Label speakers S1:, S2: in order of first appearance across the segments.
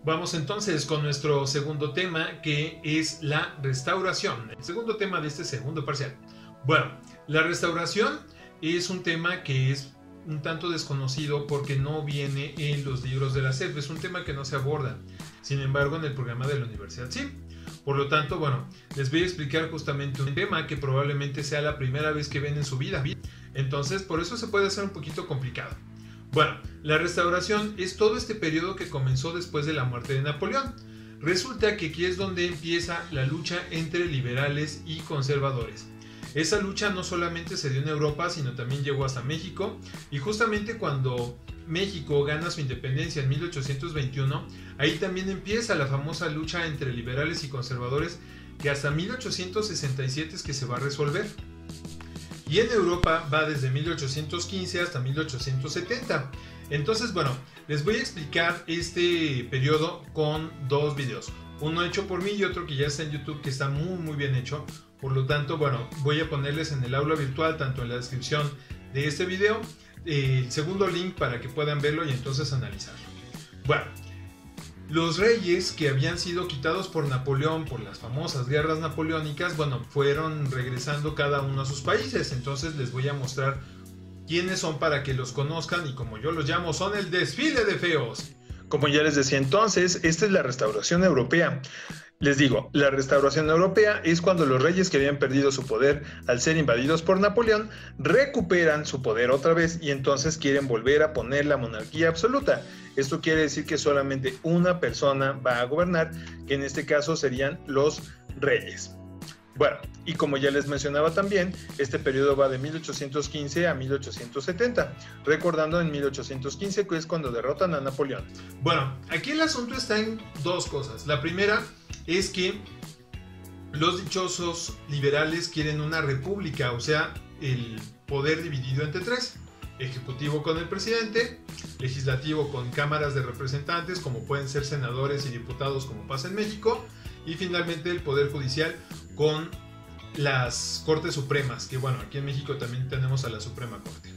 S1: Vamos entonces con nuestro segundo tema, que es la restauración. El segundo tema de este segundo parcial. Bueno, la restauración es un tema que es un tanto desconocido porque no viene en los libros de la SEP. Es un tema que no se aborda. Sin embargo, en el programa de la universidad sí. Por lo tanto, bueno, les voy a explicar justamente un tema que probablemente sea la primera vez que ven en su vida. Entonces, por eso se puede hacer un poquito complicado. Bueno, la restauración es todo este periodo que comenzó después de la muerte de Napoleón. Resulta que aquí es donde empieza la lucha entre liberales y conservadores. Esa lucha no solamente se dio en Europa, sino también llegó hasta México, y justamente cuando México gana su independencia en 1821, ahí también empieza la famosa lucha entre liberales y conservadores, que hasta 1867 es que se va a resolver. Y en Europa va desde 1815 hasta 1870. Entonces, bueno, les voy a explicar este periodo con dos videos. Uno hecho por mí y otro que ya está en YouTube, que está muy bien hecho. Por lo tanto, bueno, voy a ponerles en el aula virtual, tanto en la descripción de este video, el segundo link para que puedan verlo y entonces analizarlo. Bueno, los reyes que habían sido quitados por Napoleón por las famosas guerras napoleónicas, bueno, fueron regresando cada uno a sus países. Entonces les voy a mostrar quiénes son para que los conozcan, y como yo los llamo, son el desfile de feos. Como ya les decía entonces, esta es la restauración europea. Les digo, la restauración europea es cuando los reyes que habían perdido su poder al ser invadidos por Napoleón recuperan su poder otra vez y entonces quieren volver a poner la monarquía absoluta. Esto quiere decir que solamente una persona va a gobernar, que en este caso serían los reyes. Bueno, y como ya les mencionaba también, este periodo va de 1815 a 1870, recordando en 1815 que es cuando derrotan a Napoleón. Bueno, aquí el asunto está en dos cosas. La primera es que los dichosos liberales quieren una república, o sea, el poder dividido entre tres: ejecutivo con el presidente, legislativo con cámaras de representantes, como pueden ser senadores y diputados como pasa en México, y finalmente el poder judicial con las Cortes Supremas, que bueno, aquí en México también tenemos a la Suprema Corte.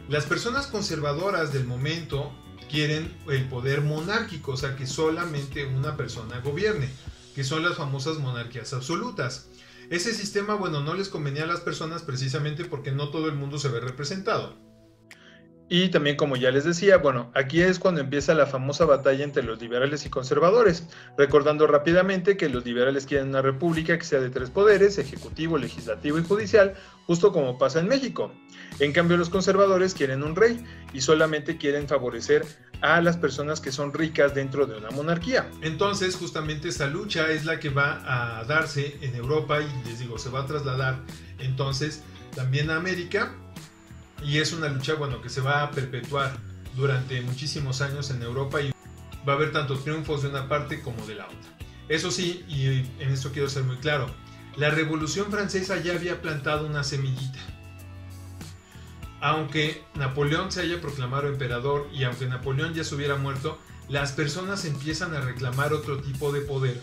S1: Las personas conservadoras del momento quieren el poder monárquico, o sea, que solamente una persona gobierne, que son las famosas monarquías absolutas. Ese sistema, bueno, no les convenía a las personas precisamente porque no todo el mundo se ve representado. Y también, como ya les decía, bueno, aquí es cuando empieza la famosa batalla entre los liberales y conservadores, recordando rápidamente que los liberales quieren una república que sea de tres poderes: ejecutivo, legislativo y judicial, justo como pasa en México. En cambio, los conservadores quieren un rey y solamente quieren favorecer a las personas que son ricas dentro de una monarquía. Entonces, justamente esta lucha es la que va a darse en Europa y les digo, se va a trasladar entonces también a América. Y es una lucha, bueno, que se va a perpetuar durante muchísimos años en Europa y va a haber tanto triunfos de una parte como de la otra. Eso sí, y en esto quiero ser muy claro, la Revolución Francesa ya había plantado una semillita. Aunque Napoleón se haya proclamado emperador y aunque Napoleón ya se hubiera muerto, las personas empiezan a reclamar otro tipo de poder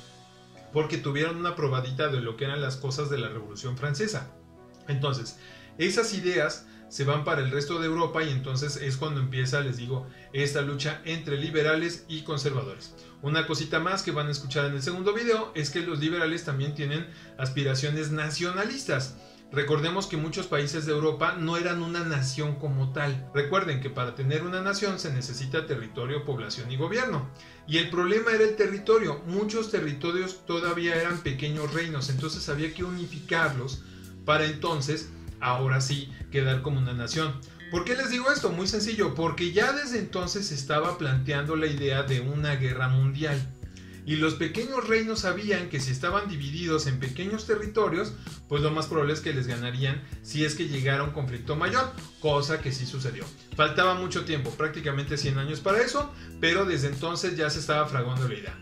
S1: porque tuvieron una probadita de lo que eran las cosas de la Revolución Francesa. Entonces, esas ideas se van para el resto de Europa y entonces es cuando empieza, les digo, esta lucha entre liberales y conservadores. Una cosita más que van a escuchar en el segundo video es que los liberales también tienen aspiraciones nacionalistas. Recordemos que muchos países de Europa no eran una nación como tal. Recuerden que para tener una nación se necesita territorio, población y gobierno. Y el problema era el territorio. Muchos territorios todavía eran pequeños reinos, entonces había que unificarlos para entonces, ahora sí, quedar como una nación. ¿Por qué les digo esto? Muy sencillo, porque ya desde entonces se estaba planteando la idea de una guerra mundial. Y los pequeños reinos sabían que si estaban divididos en pequeños territorios, pues lo más probable es que les ganarían si es que llegara un conflicto mayor, cosa que sí sucedió. Faltaba mucho tiempo, prácticamente 100 años para eso, pero desde entonces ya se estaba fraguando la idea.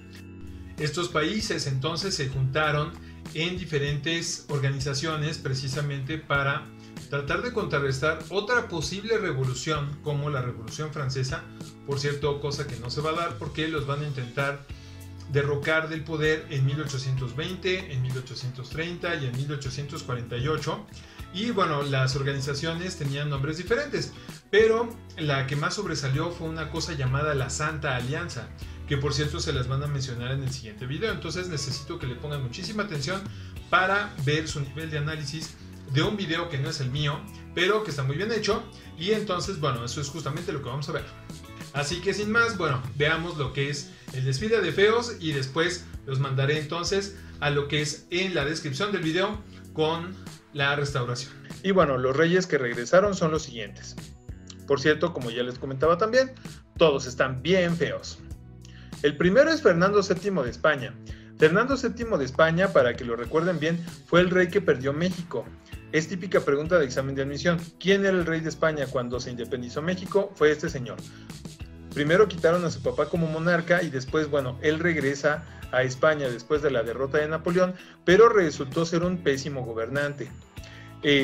S1: Estos países entonces se juntaron en diferentes organizaciones precisamente para tratar de contrarrestar otra posible revolución como la Revolución Francesa. Por cierto, cosa que no se va a dar porque los van a intentar derrocar del poder en 1820, en 1830 y en 1848. Y bueno, las organizaciones tenían nombres diferentes, pero la que más sobresalió fue una cosa llamada la Santa Alianza, que por cierto se las van a mencionar en el siguiente video. Entonces necesito que le pongan muchísima atención para ver su nivel de análisis de un video que no es el mío, pero que está muy bien hecho. Y entonces, bueno, eso es justamente lo que vamos a ver. Así que sin más, bueno, veamos lo que es el desfile de feos y después los mandaré entonces a lo que es en la descripción del video con la restauración. Y bueno, los reyes que regresaron son los siguientes. Por cierto, como ya les comentaba también, todos están bien feos. El primero es Fernando VII de España. Fernando VII de España, para que lo recuerden bien, fue el rey que perdió México. Es típica pregunta de examen de admisión. ¿Quién era el rey de España cuando se independizó México? Fue este señor. Primero quitaron a su papá como monarca y después, bueno, él regresa a España después de la derrota de Napoleón, pero resultó ser un pésimo gobernante.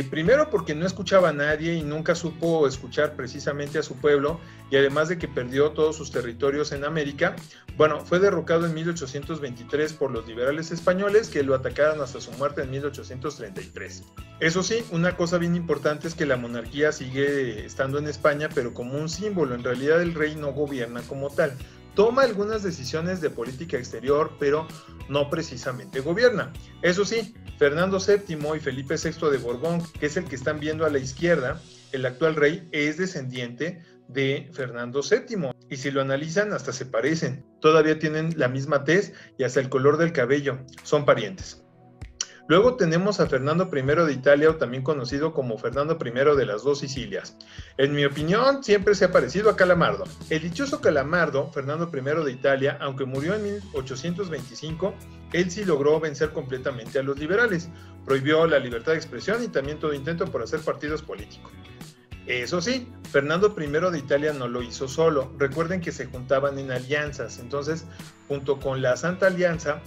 S1: Primero porque no escuchaba a nadie y nunca supo escuchar precisamente a su pueblo, y además de que perdió todos sus territorios en América. Bueno, fue derrocado en 1823 por los liberales españoles, que lo atacaron hasta su muerte en 1833. Eso sí, una cosa bien importante es que la monarquía sigue estando en España, pero como un símbolo. En realidad el rey no gobierna como tal. Toma algunas decisiones de política exterior, pero no precisamente gobierna. Eso sí, Fernando VII y Felipe VI de Borbón, que es el que están viendo a la izquierda, el actual rey, es descendiente de Fernando VII. Y si lo analizan, hasta se parecen. Todavía tienen la misma tez y hasta el color del cabello. Son parientes. Luego tenemos a Fernando I de Italia, o también conocido como Fernando I de las dos Sicilias. En mi opinión, siempre se ha parecido a Calamardo. El dichoso Calamardo, Fernando I de Italia, aunque murió en 1825, él sí logró vencer completamente a los liberales. Prohibió la libertad de expresión y también todo intento por hacer partidos políticos. Eso sí, Fernando I de Italia no lo hizo solo. Recuerden que se juntaban en alianzas. Entonces, junto con la Santa Alianza,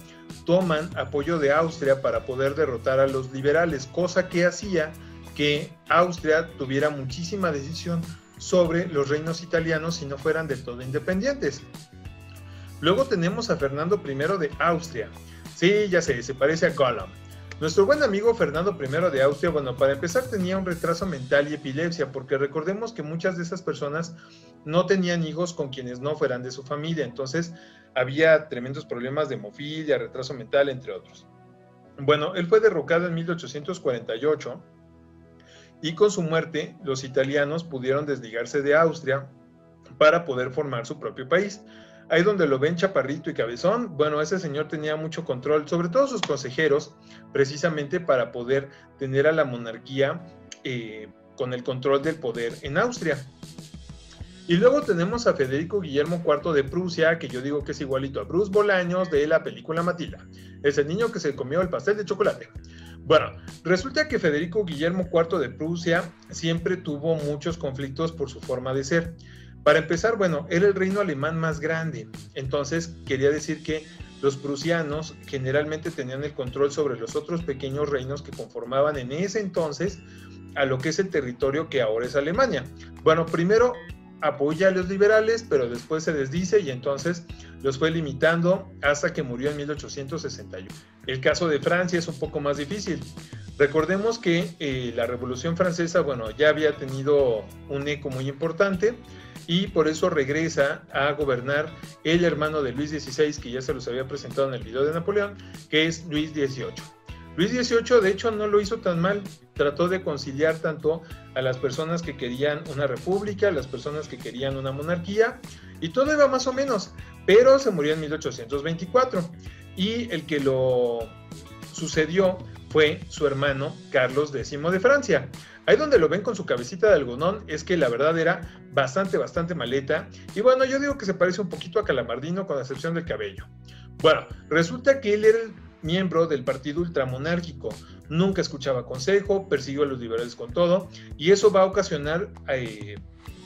S1: toman apoyo de Austria para poder derrotar a los liberales, cosa que hacía que Austria tuviera muchísima decisión sobre los reinos italianos si no fueran del todo independientes. Luego tenemos a Fernando I de Austria. Sí, ya sé, se parece a Gollum. Nuestro buen amigo Fernando I de Austria, bueno, para empezar tenía un retraso mental y epilepsia, porque recordemos que muchas de esas personas no tenían hijos con quienes no fueran de su familia, entonces había tremendos problemas de hemofilia, retraso mental, entre otros. Bueno, él fue derrocado en 1848 y con su muerte los italianos pudieron desligarse de Austria para poder formar su propio país. Ahí donde lo ven chaparrito y cabezón, bueno, ese señor tenía mucho control, sobre todo sus consejeros, precisamente para poder tener a la monarquía con el control del poder en Austria. Y luego tenemos a Federico Guillermo IV de Prusia, que yo digo que es igualito a Bruce Bolaños de la película Matilda. Es el niño que se comió el pastel de chocolate. Bueno, resulta que Federico Guillermo IV de Prusia siempre tuvo muchos conflictos por su forma de ser. Para empezar, bueno, era el reino alemán más grande, entonces quería decir que los prusianos generalmente tenían el control sobre los otros pequeños reinos que conformaban en ese entonces a lo que es el territorio que ahora es Alemania. Bueno, primero apoya a los liberales, pero después se desdice y entonces los fue limitando hasta que murió en 1861. El caso de Francia es un poco más difícil. Recordemos que la Revolución Francesa, bueno, ya había tenido un eco muy importante, y por eso regresa a gobernar el hermano de Luis XVI, que ya se los había presentado en el video de Napoleón, que es Luis XVIII. Luis XVIII, de hecho, no lo hizo tan mal. Trató de conciliar tanto a las personas que querían una república, a las personas que querían una monarquía, y todo iba más o menos, pero se murió en 1824, y el que lo sucedió fue su hermano Carlos X de Francia. Ahí donde lo ven con su cabecita de algodón es que la verdad era bastante maleta, y bueno, yo digo que se parece un poquito a Calamardino con la excepción del cabello. Bueno, resulta que él era el miembro del partido ultramonárquico, nunca escuchaba consejo, persiguió a los liberales con todo, y eso va a ocasionar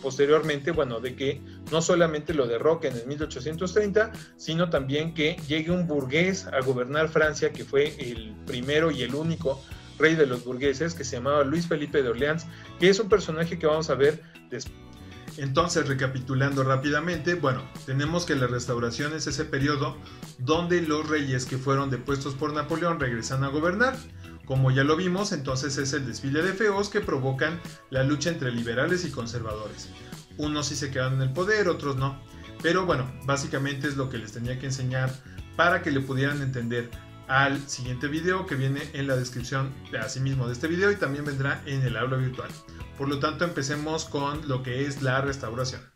S1: posteriormente, bueno, de que no solamente lo derroquen en 1830, sino también que llegue un burgués a gobernar Francia, que fue el primero y el único rey de los burgueses, que se llamaba Luis Felipe de Orleans, que es un personaje que vamos a ver después. Entonces, recapitulando rápidamente, bueno, tenemos que la restauración es ese periodo donde los reyes que fueron depuestos por Napoleón regresan a gobernar. Como ya lo vimos, entonces es el desfile de feos que provocan la lucha entre liberales y conservadores. Unos sí se quedan en el poder, otros no. Pero bueno, básicamente es lo que les tenía que enseñar para que le pudieran entender al siguiente video que viene en la descripción de asimismo de este video y también vendrá en el aula virtual. Por lo tanto, empecemos con lo que es la restauración.